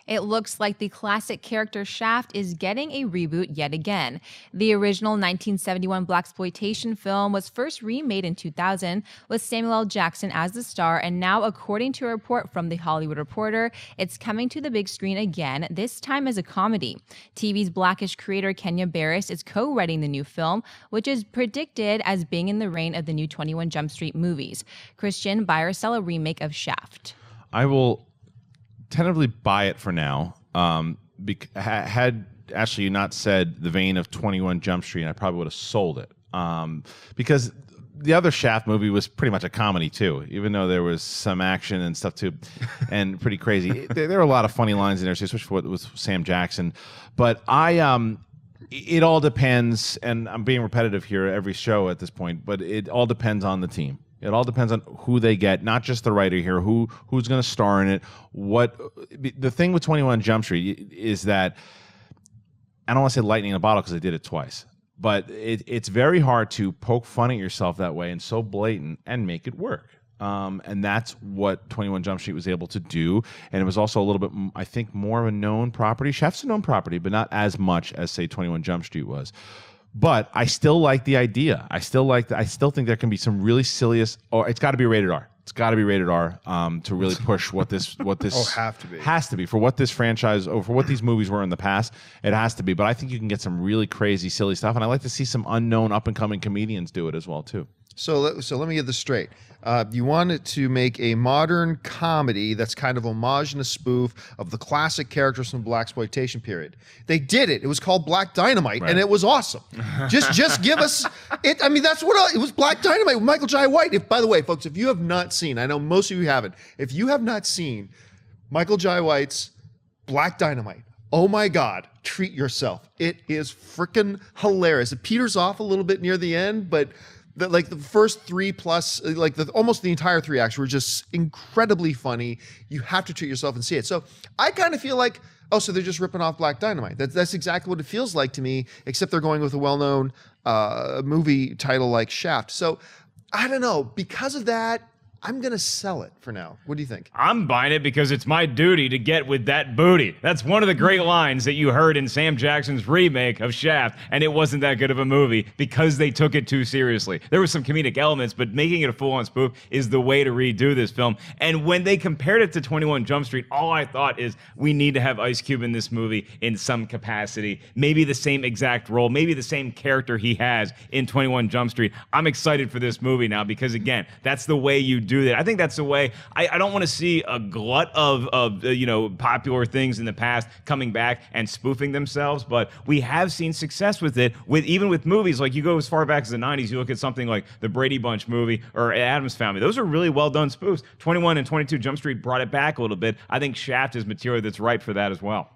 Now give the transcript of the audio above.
It looks like the classic character Shaft is getting a reboot yet again. The original 1971 blaxploitation film was first remade in 2000 with Samuel L. Jackson as the star, and now, according to a report from The Hollywood Reporter, it's coming to the big screen again, this time as a comedy. TV's Blackish creator Kenya Barris is co-writing the new film, which is predicted as being in the reign of the new 21 Jump Street movies. Christian, buy or sell a remake of Shaft? I will tentatively buy it for now. Had Ashley not said the vein of 21 Jump Street, I probably would have sold it. Because the other Shaft movie was pretty much a comedy too, even though there was some action and stuff too, and pretty crazy. There were a lot of funny lines in there, especially with Sam Jackson. But it all depends, and I'm being repetitive here every show at this point, but it all depends on the team. It all depends on who they get, not just the writer here, who's going to star in it. The thing with 21 Jump Street is that, I don't want to say lightning in a bottle because I did it twice, but it's very hard to poke fun at yourself that way and so blatant and make it work. And that's what 21 Jump Street was able to do. And it was also a little bit, I think, more of a known property. Shaft's a known property, but not as much as, say, 21 Jump Street was. But I still like the idea. I still think there can be some really silliest. Or it's got to be rated R. It's got to be rated R to really push what this has to be for what this franchise or for what these movies were in the past. It has to be. But I think you can get some really crazy, silly stuff, and I like to see some unknown, up and coming comedians do it as well too. So let me get this straight. You wanted to make a modern comedy that's kind of homage and a spoof of the classic characters from the blaxploitation period. They did it. It was called Black Dynamite, and it was awesome. just give us it. I mean, that's what it was. Black Dynamite with Michael Jai White. By the way, folks, if you have not seen, I know most of you haven't. If you have not seen Michael Jai White's Black Dynamite, oh my God, treat yourself. It is freaking hilarious. It peters off a little bit near the end, but the first three plus, almost the entire three acts were just incredibly funny. You have to treat yourself and see it. So I kind of feel like, so they're just ripping off Black Dynamite. That's exactly what it feels like to me, except they're going with a well-known movie title like Shaft. So I don't know. Because of that, I'm going to sell it for now. What do you think? I'm buying it because it's my duty to get with that booty. That's one of the great lines that you heard in Sam Jackson's remake of Shaft, and it wasn't that good of a movie because they took it too seriously. There were some comedic elements, but making it a full-on spoof is the way to redo this film. And when they compared it to 21 Jump Street, all I thought is we need to have Ice Cube in this movie in some capacity. Maybe the same exact role, maybe the same character he has in 21 Jump Street. I'm excited for this movie now because, again, that's the way you do that. I think that's the way. I don't want to see a glut of popular things in the past coming back and spoofing themselves, but we have seen success with it. Even with movies, like you go as far back as the 90s, you look at something like the Brady Bunch movie or Addams Family. Those are really well done spoofs. 21 and 22 Jump Street brought it back a little bit. I think Shaft is material that's ripe for that as well.